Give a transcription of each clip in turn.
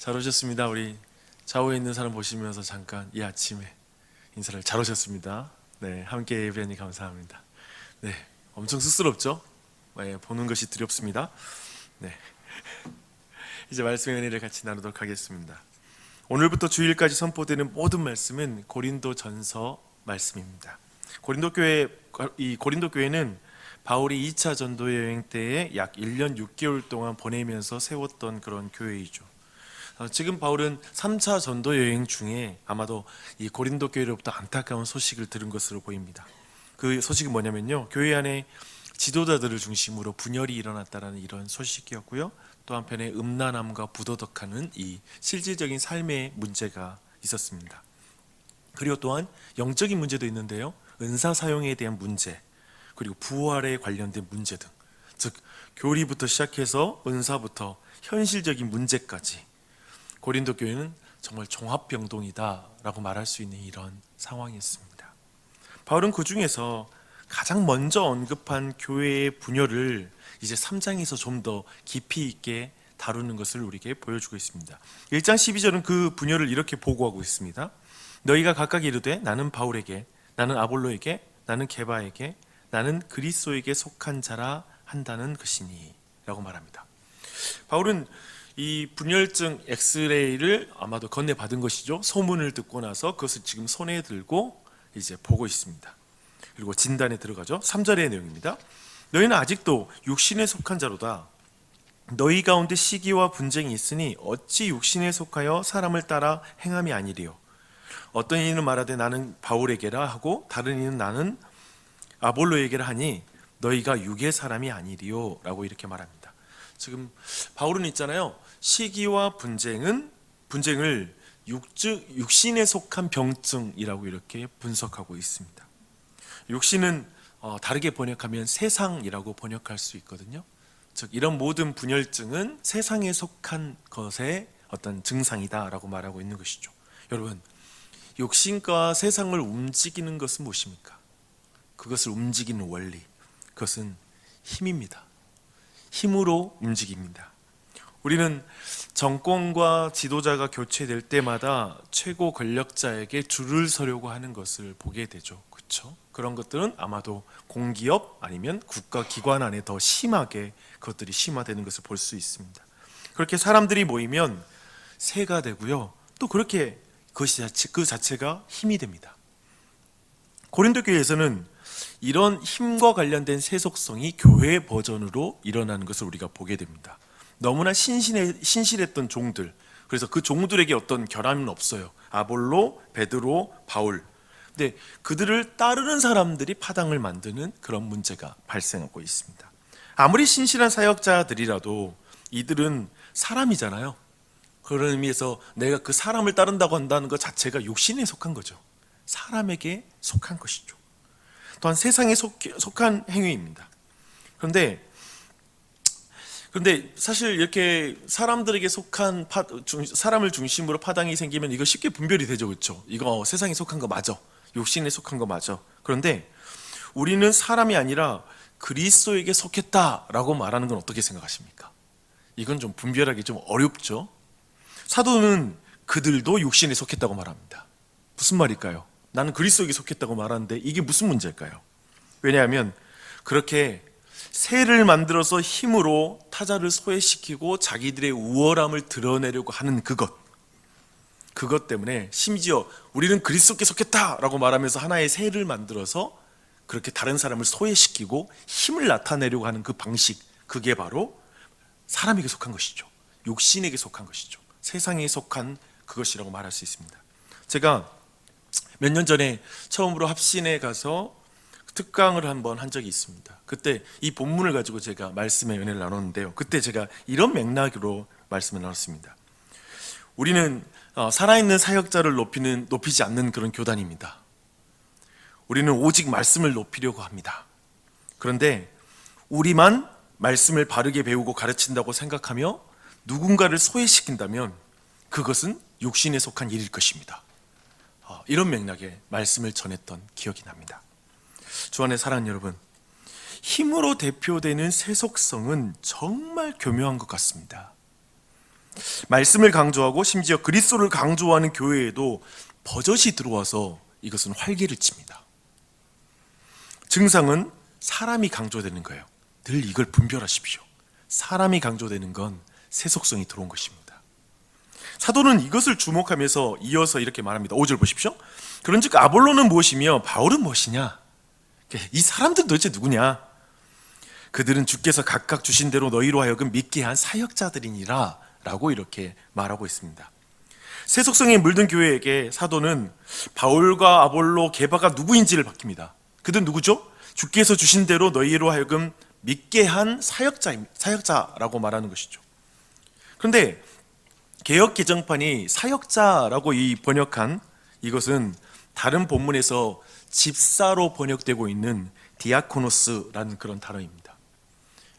잘 오셨습니다. 우리 좌우에 있는 사람 보시면서 잠깐 이 아침에 인사를 잘 오셨습니다. 네, 함께 예배하니 감사합니다. 네, 엄청 쑥스럽죠? 네, 보는 것이 두렵습니다. 네, 이제 말씀의 은혜를 같이 나누도록 하겠습니다. 오늘부터 주일까지 선포되는 모든 말씀은 고린도전서 말씀입니다. 고린도 교회는 바울이 2차 전도 여행 때에 약 1년 6개월 동안 보내면서 세웠던 그런 교회이죠. 지금 바울은 3차 전도 여행 중에 아마도 이 고린도 교회로부터 안타까운 소식을 들은 것으로 보입니다. 그 소식은 뭐냐면요, 교회 안에 지도자들을 중심으로 분열이 일어났다는 이런 소식이었고요, 또 한편에 음란함과 부도덕하는 이 실질적인 삶의 문제가 있었습니다. 그리고 또한 영적인 문제도 있는데요, 은사 사용에 대한 문제, 그리고 부활에 관련된 문제 등, 즉 교리부터 시작해서 은사부터 현실적인 문제까지 고린도 교회는 정말 종합병동이다라고 말할 수 있는 이런 상황이었습니다. 바울은 그 중에서 가장 먼저 언급한 교회의 분열을 이제 3장에서 좀 더 깊이 있게 다루는 것을 우리에게 보여주고 있습니다. 1장 12절은 그 분열을 이렇게 보고하고 있습니다. 너희가 각각 이르되 나는 바울에게, 나는 아볼로에게, 나는 게바에게, 나는 그리스도에게 속한 자라 한다는 것이니 라고 말합니다. 바울은 이 분열증 엑스레이를 아마도 건네받은 것이죠. 소문을 듣고 나서 그것을 지금 손에 들고 이제 보고 있습니다. 그리고 진단에 들어가죠. 3절의 내용입니다. 너희는 아직도 육신에 속한 자로다. 너희 가운데 시기와 분쟁이 있으니 어찌 육신에 속하여 사람을 따라 행함이 아니리요. 어떤 이는 말하되 나는 바울에게라 하고 다른 이는 나는 아볼로에게라 하니 너희가 육의 사람이 아니리요 라고 이렇게 말합니다. 지금 바울은 있잖아요, 시기와 분쟁을 육신에 속한 병증이라고 이렇게 분석하고 있습니다. 육신은 다르게 번역하면 세상이라고 번역할 수 있거든요. 즉 이런 모든 분열증은 세상에 속한 것의 어떤 증상이다라고 말하고 있는 것이죠. 여러분, 육신과 세상을 움직이는 것은 무엇입니까? 그것을 움직이는 원리, 그것은 힘입니다. 힘으로 움직입니다. 우리는 정권과 지도자가 교체될 때마다 최고 권력자에게 줄을 서려고 하는 것을 보게 되죠. 그렇죠? 그런 것들은 아마도 공기업 아니면 국가기관 안에 더 심하게 그것들이 심화되는 것을 볼 수 있습니다. 그렇게 사람들이 모이면 새가 되고요, 또 그렇게 그 자체가 힘이 됩니다. 고린도 교회에서는 이런 힘과 관련된 세속성이 교회 버전으로 일어나는 것을 우리가 보게 됩니다. 너무나 신실했던 종들, 그래서 그 종들에게 어떤 결함은 없어요. 아볼로, 베드로, 바울. 근데 그들을 따르는 사람들이 파당을 만드는 그런 문제가 발생하고 있습니다. 아무리 신실한 사역자들이라도 이들은 사람이잖아요. 그런 의미에서 내가 그 사람을 따른다고 한다는 것 자체가 육신에 속한 거죠. 사람에게 속한 것이죠. 또한 세상에 속한 행위입니다. 그런데 사실 이렇게 사람들에게 속한 사람을 중심으로 파당이 생기면 이거 쉽게 분별이 되죠. 그렇죠? 이거 세상에 속한 거 맞아, 육신에 속한 거 맞아. 그런데 우리는 사람이 아니라 그리스도에게 속했다라고 말하는 건 어떻게 생각하십니까? 이건 좀 분별하기 좀 어렵죠. 사도는 그들도 육신에 속했다고 말합니다. 무슨 말일까요? 나는 그리스도에게 속했다고 말하는데 이게 무슨 문제일까요? 왜냐하면 그렇게 새를 만들어서 힘으로 타자를 소외시키고 자기들의 우월함을 드러내려고 하는 그것 때문에, 심지어 우리는 그리스도께 속했다라고 말하면서 하나의 새를 만들어서 그렇게 다른 사람을 소외시키고 힘을 나타내려고 하는 그 방식, 그게 바로 사람에게 속한 것이죠. 육신에게 속한 것이죠. 세상에 속한 그것이라고 말할 수 있습니다. 제가 몇 년 전에 처음으로 합신에 가서 특강을 한번 한 적이 있습니다. 그때 이 본문을 가지고 제가 말씀의 은혜를 나눴는데요, 그때 제가 이런 맥락으로 말씀을 나눴습니다. 우리는 살아있는 사역자를 높이지 않는 그런 교단입니다. 우리는 오직 말씀을 높이려고 합니다. 그런데 우리만 말씀을 바르게 배우고 가르친다고 생각하며 누군가를 소외시킨다면 그것은 육신에 속한 일일 것입니다. 이런 맥락의 말씀을 전했던 기억이 납니다. 주 안에 사랑하는 여러분, 힘으로 대표되는 세속성은 정말 교묘한 것 같습니다. 말씀을 강조하고 심지어 그리스도를 강조하는 교회에도 버젓이 들어와서 이것은 활개를 칩니다. 증상은 사람이 강조되는 거예요. 늘 이걸 분별하십시오. 사람이 강조되는 건 세속성이 들어온 것입니다. 사도는 이것을 주목하면서 이어서 이렇게 말합니다. 5절 보십시오. 그런즉 아볼로는 무엇이며 바울은 무엇이냐? 이 사람들은 도대체 누구냐? 그들은 주께서 각각 주신 대로 너희로 하여금 믿게 한 사역자들이니라 라고 이렇게 말하고 있습니다. 세속성에 물든 교회에게 사도는 바울과 아볼로, 게바가 누구인지를 밝힙니다. 그들은 누구죠? 주께서 주신 대로 너희로 하여금 믿게 한 사역자라고 말하는 것이죠. 그런데 개역 개정판이 사역자라고 이 번역한 이것은 다른 본문에서 집사로 번역되고 있는 디아코노스라는 그런 단어입니다.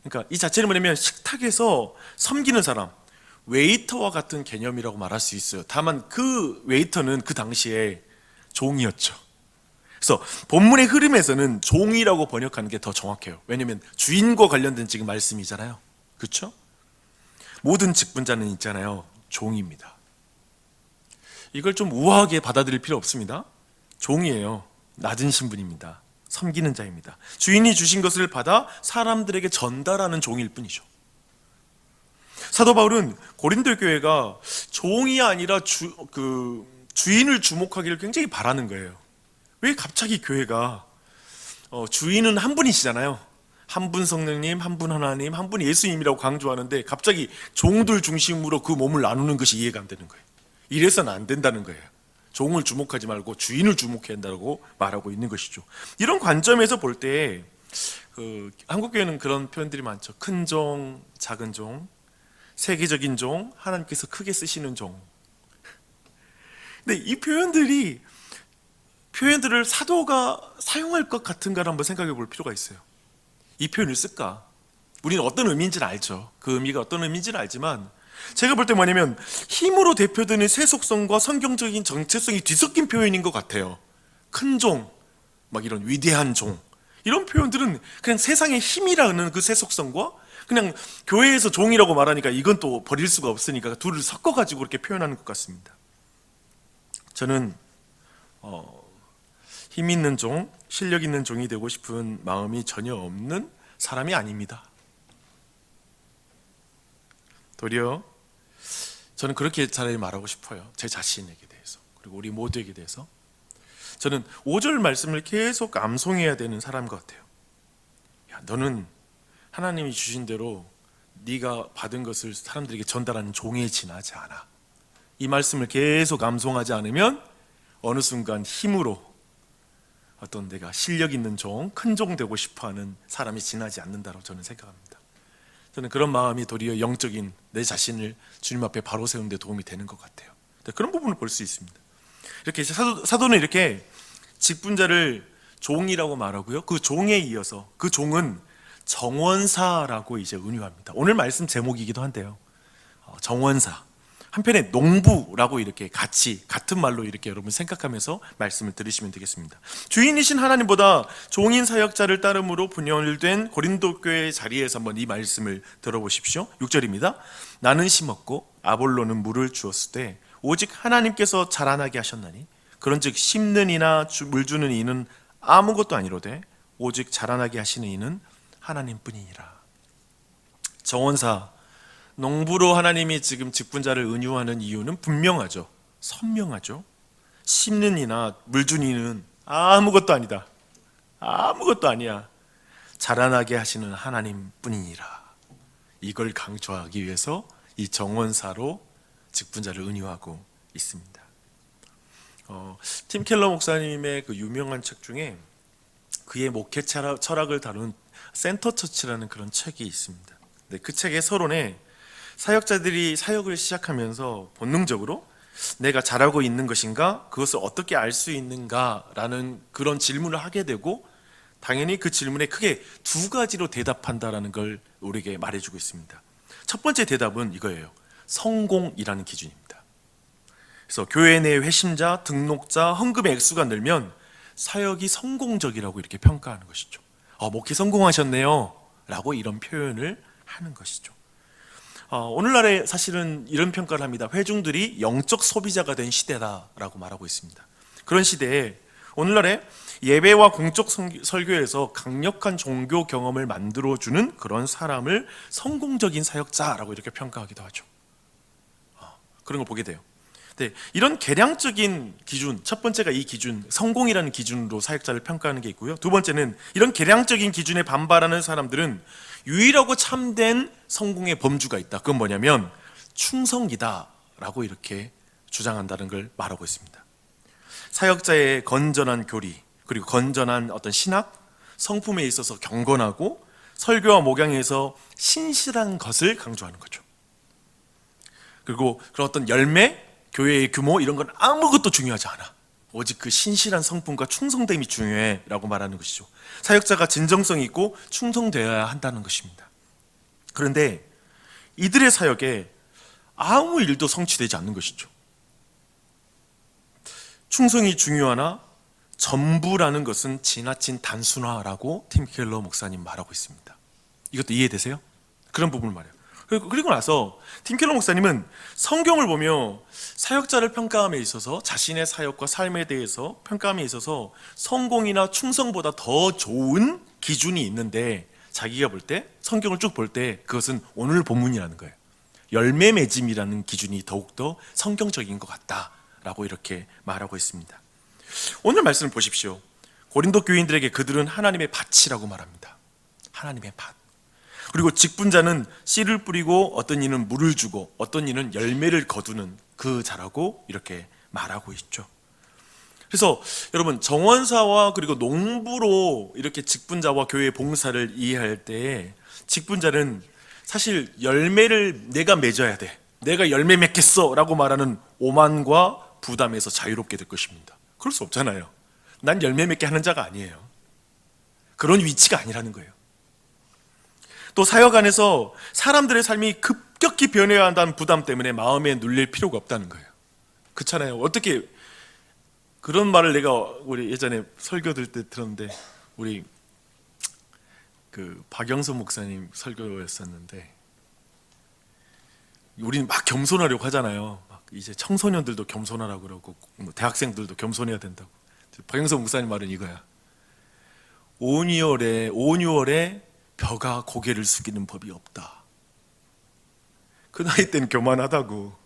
그러니까 이 자체는 뭐냐면 식탁에서 섬기는 사람, 웨이터와 같은 개념이라고 말할 수 있어요. 다만 그 웨이터는 그 당시에 종이었죠. 그래서 본문의 흐름에서는 종이라고 번역하는 게 더 정확해요. 왜냐하면 주인과 관련된 지금 말씀이잖아요. 그렇죠? 모든 직분자는 있잖아요. 종입니다. 이걸 좀 우아하게 받아들일 필요 없습니다. 종이에요. 낮은 신분입니다. 섬기는 자입니다. 주인이 주신 것을 받아 사람들에게 전달하는 종일 뿐이죠. 사도 바울은 고린도 교회가 종이 아니라 주인을 주목하기를 굉장히 바라는 거예요. 왜 갑자기 교회가 주인은 한 분이시잖아요. 한 분 성령님, 한 분 하나님, 한 분 예수님이라고 강조하는데 갑자기 종들 중심으로 그 몸을 나누는 것이 이해가 안 되는 거예요. 이래서는 안 된다는 거예요. 종을 주목하지 말고 주인을 주목해야 한다고 말하고 있는 것이죠. 이런 관점에서 볼 때 한국 교회는 그런 표현들이 많죠. 큰 종, 작은 종, 세계적인 종, 하나님께서 크게 쓰시는 종. 근데 이 표현들을 사도가 사용할 것 같은가를 한번 생각해 볼 필요가 있어요. 이 표현을 쓸까? 우리는 어떤 의미인지는 알죠. 그 의미가 어떤 의미인지는 알지만 제가 볼 때 뭐냐면 힘으로 대표되는 세속성과 성경적인 정체성이 뒤섞인 표현인 것 같아요. 큰 종, 막 이런 위대한 종, 이런 표현들은 그냥 세상의 힘이라는 그 세속성과 그냥 교회에서 종이라고 말하니까 이건 또 버릴 수가 없으니까 둘을 섞어가지고 그렇게 표현하는 것 같습니다. 저는 힘 있는 종, 실력 있는 종이 되고 싶은 마음이 전혀 없는 사람이 아닙니다. 도리어 저는 그렇게 차라리 말하고 싶어요. 제 자신에게 대해서, 그리고 우리 모두에게 대해서. 저는 5절 말씀을 계속 암송해야 되는 사람 같아요. 야, 너는 하나님이 주신 대로 네가 받은 것을 사람들에게 전달하는 종에 지나지 않아. 이 말씀을 계속 암송하지 않으면 어느 순간 힘으로 어떤 내가 실력 있는 종, 큰 종 되고 싶어하는 사람이 지나지 않는다고 저는 생각합니다. 저는 그런 마음이 도리어 영적인 내 자신을 주님 앞에 바로 세우는 데 도움이 되는 것 같아요. 그런 부분을 볼 수 있습니다. 이렇게 사도는 이렇게 직분자를 종이라고 말하고요. 그 종에 이어서 그 종은 정원사라고 이제 은유합니다. 오늘 말씀 제목이기도 한데요. 정원사. 한편에 농부라고 이렇게 같은 말로 이렇게 여러분 생각하면서 말씀을 들으시면 되겠습니다. 주인이신 하나님보다 종인 사역자를 따름으로 분열된 고린도 교회의 자리에서 한번 이 말씀을 들어보십시오. 6절입니다. 나는 심었고 아볼로는 물을 주었으되 오직 하나님께서 자라나게 하셨나니 그런즉 심는 이나 물 주는 이는 아무것도 아니로되 오직 자라나게 하시는 이는 하나님뿐이니라. 정원사, 농부로 하나님이 지금 직분자를 은유하는 이유는 분명하죠. 선명하죠. 심는 이나 물 주는 이는 아무것도 아니다. 아무것도 아니야. 자라나게 하시는 하나님뿐이니라. 이걸 강조하기 위해서 이 정원사로 직분자를 은유하고 있습니다. 팀 켈러 목사님의 그 유명한 책 중에 그의 목회 철학을 다룬 센터 처치라는 그런 책이 있습니다. 네, 그 책의 서론에 사역자들이 사역을 시작하면서 본능적으로 내가 잘하고 있는 것인가? 그것을 어떻게 알 수 있는가라는 그런 질문을 하게 되고 당연히 그 질문에 크게 두 가지로 대답한다라는 걸 우리에게 말해주고 있습니다. 첫 번째 대답은 이거예요. 성공이라는 기준입니다. 그래서 교회 내 회심자, 등록자, 헌금의 액수가 늘면 사역이 성공적이라고 이렇게 평가하는 것이죠. 목회 성공하셨네요 라고 이런 표현을 하는 것이죠. 오늘날에 사실은 이런 평가를 합니다. 회중들이 영적 소비자가 된 시대다라고 말하고 있습니다. 그런 시대에 오늘날에 예배와 공적 설교에서 강력한 종교 경험을 만들어주는 그런 사람을 성공적인 사역자라고 이렇게 평가하기도 하죠. 그런 걸 보게 돼요. 네, 이런 계량적인 기준, 첫 번째가 이 기준, 성공이라는 기준으로 사역자를 평가하는 게 있고요. 두 번째는 이런 계량적인 기준에 반발하는 사람들은 유일하고 참된 성공의 범주가 있다. 그건 뭐냐면 충성이다라고 이렇게 주장한다는 걸 말하고 있습니다. 사역자의 건전한 교리, 그리고 건전한 어떤 신학, 성품에 있어서 경건하고 설교와 목양에서 신실한 것을 강조하는 거죠. 그리고 그런 어떤 열매, 교회의 규모 이런 건 아무것도 중요하지 않아. 오직 그 신실한 성품과 충성됨이 중요해라고 말하는 것이죠. 사역자가 진정성이 있고 충성되어야 한다는 것입니다. 그런데 이들의 사역에 아무 일도 성취되지 않는 것이죠. 충성이 중요하나 전부라는 것은 지나친 단순화라고 팀 켈러 목사님 말하고 있습니다. 이것도 이해되세요? 그런 부분을 말해요. 그리고 나서 팀 켈러 목사님은 성경을 보며 사역자를 평가함에 있어서 자신의 사역과 삶에 대해서 평가함에 있어서 성공이나 충성보다 더 좋은 기준이 있는데 자기가 볼 때 성경을 쭉 볼 때 그것은 오늘 본문이라는 거예요. 열매 맺음이라는 기준이 더욱더 성경적인 것 같다라고 이렇게 말하고 있습니다. 오늘 말씀을 보십시오. 고린도 교인들에게 그들은 하나님의 밭이라고 말합니다. 하나님의 밭. 그리고 직분자는 씨를 뿌리고 어떤 이는 물을 주고 어떤 이는 열매를 거두는 그 자라고 이렇게 말하고 있죠. 그래서 여러분 정원사와 그리고 농부로 이렇게 직분자와 교회 봉사를 이해할 때 직분자는 사실 열매를 내가 맺어야 돼, 내가 열매 맺겠어 라고 말하는 오만과 부담에서 자유롭게 될 것입니다. 그럴 수 없잖아요. 난 열매 맺게 하는 자가 아니에요. 그런 위치가 아니라는 거예요. 또 사역 안에서 사람들의 삶이 급격히 변해야 한다는 부담 때문에 마음에 눌릴 필요가 없다는 거예요. 그렇잖아요. 어떻게 그런 말을 내가 우리 예전에 설교 들 때 들었는데 우리 그 박영선 목사님 설교였었는데 우리는 막 겸손하려고 하잖아요. 막 이제 청소년들도 겸손하라고 그러고 뭐 대학생들도 겸손해야 된다고. 박영선 목사님 말은 이거야. 5, 6월에 벼가 고개를 숙이는 법이 없다. 그 나이 때는 교만하다고.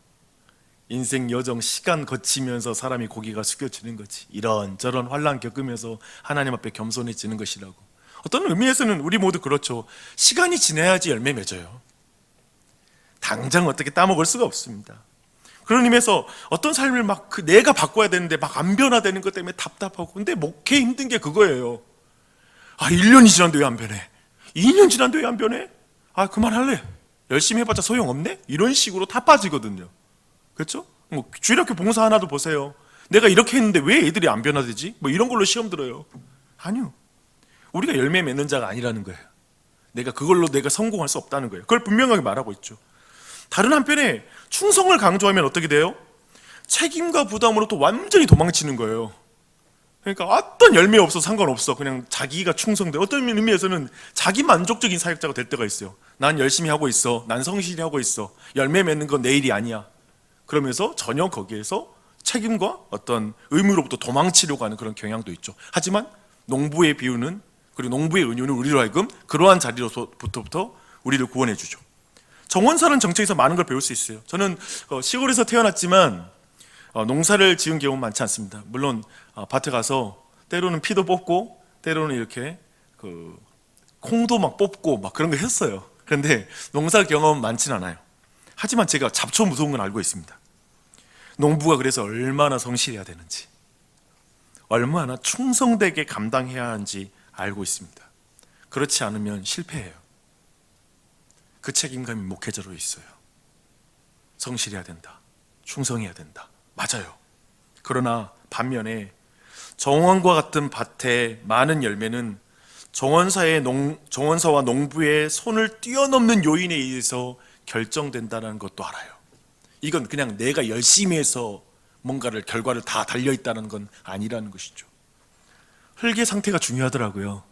인생 여정 시간 거치면서 사람이 고개가 숙여지는 거지. 이런저런 환난 겪으면서 하나님 앞에 겸손해지는 것이라고. 어떤 의미에서는 우리 모두 그렇죠. 시간이 지나야지 열매 맺어요. 당장 어떻게 따먹을 수가 없습니다. 그런 의미에서 어떤 삶을 막 내가 바꿔야 되는데 막 안 변화되는 것 때문에 답답하고. 근데 목회 힘든 게 그거예요. 1년이 지났는데 왜 안 변해? 2년 지났는데 왜 안 변해? 그만할래. 열심히 해봤자 소용없네? 이런 식으로 다 빠지거든요. 그렇죠? 뭐 주일학교 봉사 하나도 보세요. 내가 이렇게 했는데 왜 애들이 안 변화되지? 뭐 이런 걸로 시험 들어요. 아니요. 우리가 열매 맺는 자가 아니라는 거예요. 그걸로 내가 성공할 수 없다는 거예요. 그걸 분명하게 말하고 있죠. 다른 한편에 충성을 강조하면 어떻게 돼요? 책임과 부담으로 또 완전히 도망치는 거예요. 그러니까 어떤 열매 없어 상관없어. 그냥 자기가 충성돼. 어떤 의미에서는 자기 만족적인 사역자가 될 때가 있어요. 난 열심히 하고 있어. 난 성실히 하고 있어. 열매 맺는 건 내 일이 아니야. 그러면서 전혀 거기에서 책임과 어떤 의무로부터 도망치려고 하는 그런 경향도 있죠. 하지만 농부의 비유는, 그리고 농부의 은유는 우리로 하여금 그러한 자리로부터 우리를 구원해 주죠. 정원사는 정책에서 많은 걸 배울 수 있어요. 저는 시골에서 태어났지만 농사를 지은 경우는 많지 않습니다. 물론 밭에 가서 때로는 피도 뽑고 때로는 이렇게 콩도 막 뽑고 막 그런 거 했어요. 그런데 농사 경험은 많지는 않아요. 하지만 제가 잡초 무서운 건 알고 있습니다. 농부가 그래서 얼마나 성실해야 되는지, 얼마나 충성되게 감당해야 하는지 알고 있습니다. 그렇지 않으면 실패해요. 그 책임감이 목회자로 있어요. 성실해야 된다. 충성해야 된다. 맞아요. 그러나 반면에 정원과 같은 밭의 많은 열매는 정원사와 농부의 손을 뛰어넘는 요인에 의해서 결정된다는 것도 알아요. 이건 그냥 내가 열심히 해서 뭔가를 결과를 다 달려있다는 건 아니라는 것이죠. 흙의 상태가 중요하더라고요.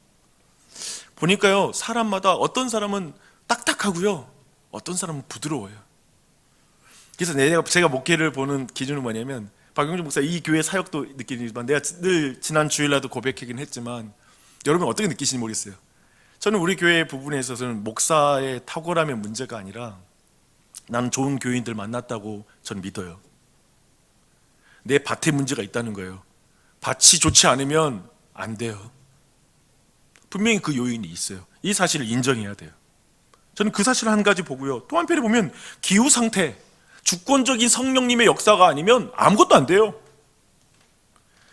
보니까요, 사람마다 어떤 사람은 딱딱하고요, 어떤 사람은 부드러워요. 그래서 제가 목회를 보는 기준은 뭐냐면, 박용준 목사 이 교회 사역도 느끼지만 내가 늘 지난 주일날도 고백하긴 했지만 여러분 어떻게 느끼시는지 모르겠어요. 저는 우리 교회 부분에 있어서는 목사의 탁월함의 문제가 아니라 나는 좋은 교인들 만났다고 저는 믿어요. 내 밭에 문제가 있다는 거예요. 밭이 좋지 않으면 안 돼요. 분명히 그 요인이 있어요. 이 사실을 인정해야 돼요. 저는 그 사실을 한 가지 보고요. 또 한편에 보면 기후 상태, 주권적인 성령님의 역사가 아니면 아무것도 안 돼요.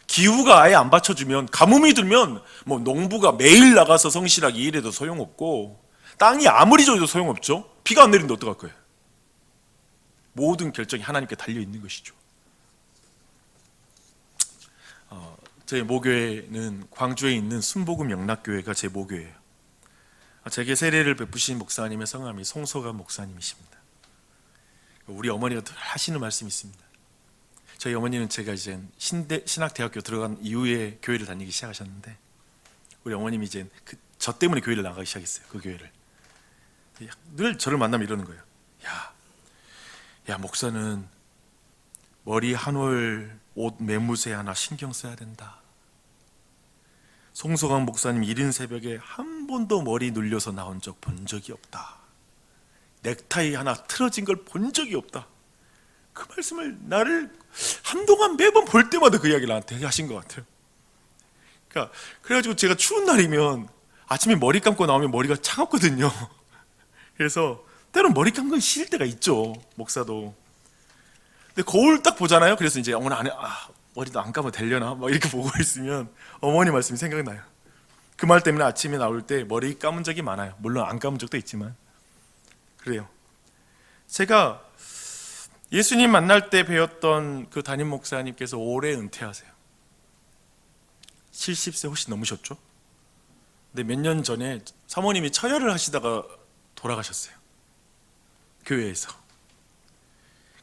기후가 아예 안 받쳐주면, 가뭄이 들면 뭐 농부가 매일 나가서 성실하게 일해도 소용없고, 땅이 아무리 좋아도 소용없죠. 비가 안 내리는데 어떡할 거예요? 모든 결정이 하나님께 달려 있는 것이죠. 저희 모교회는 광주에 있는 순복음 영락교회가 제 모교회예요. 제게 세례를 베푸신 목사님의 성함이 송서감 목사님이십니다. 우리 어머니가 늘 하시는 말씀이 있습니다. 저희 어머니는 제가 이제 신학대학교 들어간 이후에 교회를 다니기 시작하셨는데, 우리 어머님이 이제 저 때문에 교회를 나가기 시작했어요. 그 교회를. 늘 저를 만나면 이러는 거예요. 야 목사는 머리 한 올 옷 매무새 하나 신경 써야 된다. 송서강 목사님 이른 새벽에 한 번도 머리 눌려서 나온 적 본 적이 없다. 넥타이 하나 틀어진 걸 본 적이 없다. 그 말씀을 나를 한동안 매번 볼 때마다 그 이야기를 나한테 하신 것 같아요. 그래가지고 제가 추운 날이면 아침에 머리 감고 나오면 머리가 차갑거든요. 그래서 때론 머리 감고 싫을 때가 있죠, 목사도. 근데 거울 딱 보잖아요. 그래서 이제 어머니 안에 머리도 안 감아도 되려나 막 이렇게 보고 있으면 어머니 말씀이 생각나요. 그 말 때문에 아침에 나올 때 머리 감은 적이 많아요. 물론 안 감은 적도 있지만 그래요. 제가 예수님 만날 때 배웠던 그 담임 목사님께서 올해 은퇴하세요. 70세 훨씬 넘으셨죠. 근데 몇 년 전에 사모님이 처혈을 하시다가 돌아가셨어요, 교회에서.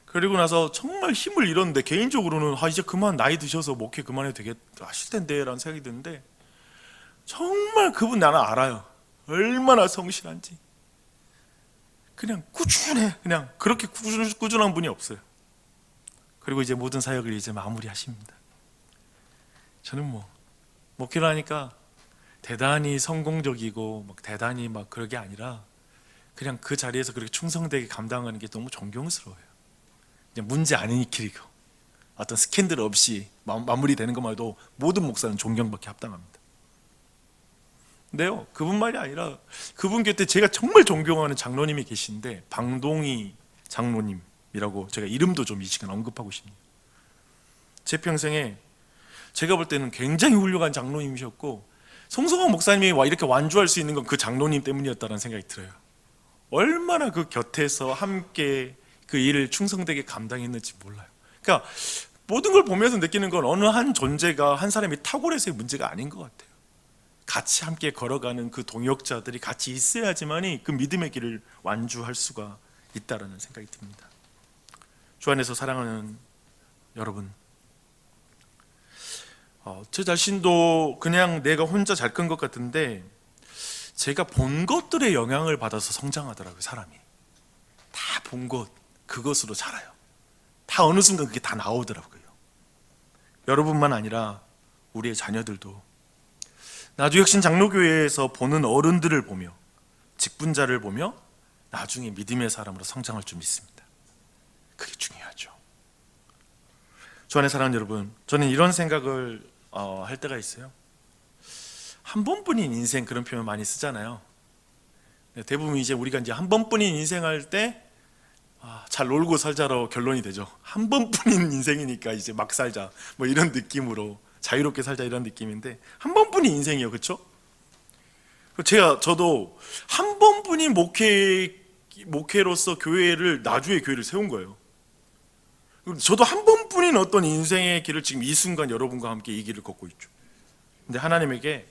그리고 나서 정말 힘을 잃었는데, 개인적으로는 이제 그만 나이 드셔서 목회 그만해도 되겠다 하실 텐데 라는 생각이 드는데, 정말 그분 나는 알아요. 얼마나 성실한지. 그냥 꾸준해. 그냥 그렇게 꾸준한 분이 없어요. 그리고 이제 모든 사역을 이제 마무리하십니다. 저는 목회를 하니까 대단히 성공적이고 대단히 그런 게 아니라 그냥 그 자리에서 그렇게 충성되게 감당하는 게 너무 존경스러워요. 그냥 문제 안 일으키고 어떤 스캔들 없이 마무리되는 것만 해도 모든 목사는 존경받기 합당합니다. 근데요, 그분만이 아니라 그분 곁에 제가 정말 존경하는 장로님이 계신데, 방동희 장로님이라고 제가 이름도 좀 이 시간 언급하고 싶네요. 제 평생에 제가 볼 때는 굉장히 훌륭한 장로님이셨고, 송성환 목사님이 이렇게 완주할 수 있는 건 그 장로님 때문이었다는 생각이 들어요. 얼마나 그 곁에서 함께 그 일을 충성되게 감당했는지 몰라요. 그러니까 모든 걸 보면서 느끼는 건 어느 한 존재가 한 사람이 탁월해서의 문제가 아닌 것 같아요. 같이 함께 걸어가는 그 동역자들이 같이 있어야지만이 그 믿음의 길을 완주할 수가 있다라는 생각이 듭니다. 주 안에서 사랑하는 여러분, 제 자신도 그냥 내가 혼자 잘 큰 것 같은데, 제가 본 것들의 영향을 받아서 성장하더라고요. 사람이 다 본 것, 그것으로 자라요. 다 어느 순간 그게 다 나오더라고요. 여러분만 아니라 우리의 자녀들도 나주혁신 장로교회에서 보는 어른들을 보며, 직분자를 보며 나중에 믿음의 사람으로 성장할 줄 믿습니다. 그게 중요하죠. 주 안에 사랑하는 여러분, 저는 이런 생각을 할 때가 있어요. 한 번뿐인 인생, 그런 표현 많이 쓰잖아요. 대부분 이제 우리가 이제 한 번뿐인 인생 할 때 잘 놀고 살자로 결론이 되죠. 한 번뿐인 인생이니까 이제 막 살자, 이런 느낌으로 자유롭게 살자, 이런 느낌인데, 한 번뿐인 인생이에요, 그렇죠? 저도 한 번뿐인 목회로서 나주의 교회를 세운 거예요. 저도 한 번뿐인 어떤 인생의 길을 지금 이 순간 여러분과 함께 이 길을 걷고 있죠. 근데 하나님에게,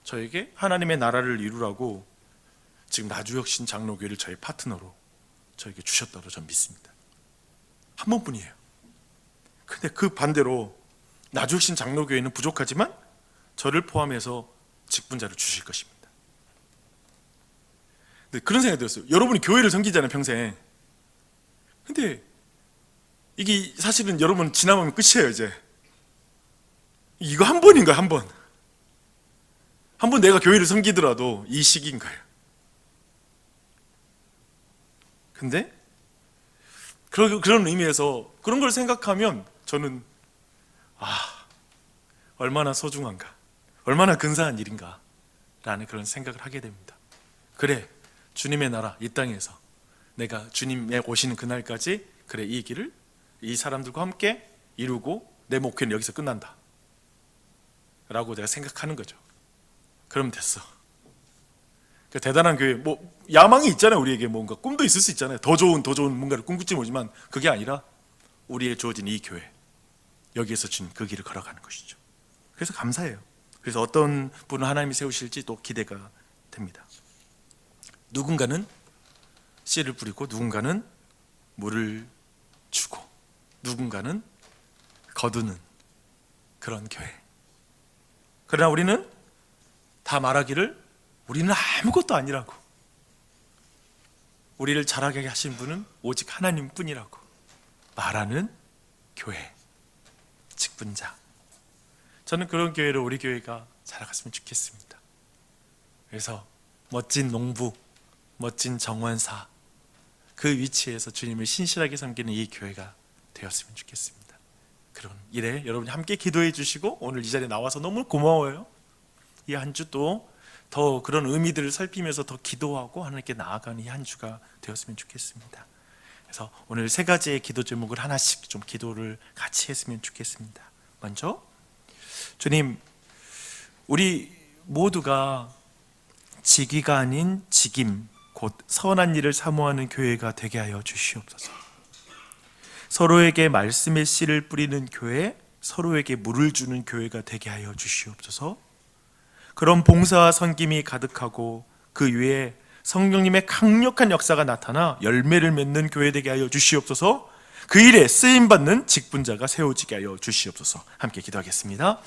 저에게 하나님의 나라를 이루라고 지금 나주혁신 장로교회를 저의 파트너로 저에게 주셨다고 저는 믿습니다. 한 번뿐이에요. 근데 그 반대로 나주혁신 장로교회는 부족하지만 저를 포함해서 직분자를 주실 것입니다. 그런 생각이 들었어요. 여러분이 교회를 섬기잖아요, 평생. 근데 이게 사실은 여러분 지나면 끝이에요, 이제. 이거 한 번인 거예요, 한 번. 한 번 내가 교회를 섬기더라도 이 시기인 거예요. 근데 그런 의미에서 그런 걸 생각하면 저는 얼마나 소중한가, 얼마나 근사한 일인가 라는 그런 생각을 하게 됩니다. 그래, 주님의 나라 이 땅에서 내가 주님의 오시는 그날까지 그래, 이 길을 이 사람들과 함께 이루고 내 목회는 여기서 끝난다 라고 내가 생각하는 거죠. 그러면 됐어. 그 대단한 교회, 야망이 있잖아요. 우리에게 뭔가 꿈도 있을 수 있잖아요. 더 좋은 뭔가를 꿈꾸지 모지만 그게 아니라 우리의 주어진 이 교회, 여기에서 주님 그 길을 걸어가는 것이죠. 그래서 감사해요. 그래서 어떤 분을 하나님이 세우실지 또 기대가 됩니다. 누군가는 씨를 뿌리고, 누군가는 물을 주고, 누군가는 거두는 그런 교회. 그러나 우리는 다 말하기를 우리는 아무것도 아니라고, 우리를 자라게 하신 분은 오직 하나님 뿐이라고 말하는 교회, 직분자. 저는 그런 교회로 우리 교회가 자라갔으면 좋겠습니다. 그래서 멋진 농부, 멋진 정원사, 그 위치에서 주님을 신실하게 섬기는 이 교회가 되었으면 좋겠습니다. 그런 일에 여러분이 함께 기도해 주시고 오늘 이 자리에 나와서 너무 고마워요. 이 한 주도 더 그런 의미들을 살피면서 더 기도하고 하나님께 나아가는 이 한 주가 되었으면 좋겠습니다. 그래서 오늘 세 가지의 기도 제목을 하나씩 좀 기도를 같이 했으면 좋겠습니다. 먼저, 주님, 우리 모두가 직위가 아닌 직임, 곧 선한 일을 사모하는 교회가 되게 하여 주시옵소서. 서로에게 말씀의 씨를 뿌리는 교회, 서로에게 물을 주는 교회가 되게 하여 주시옵소서. 그런 봉사와 섬김이 가득하고 그 위에 성령님의 강력한 역사가 나타나 열매를 맺는 교회 되게 하여 주시옵소서. 그 일에 쓰임받는 직분자가 세워지게 하여 주시옵소서. 함께 기도하겠습니다.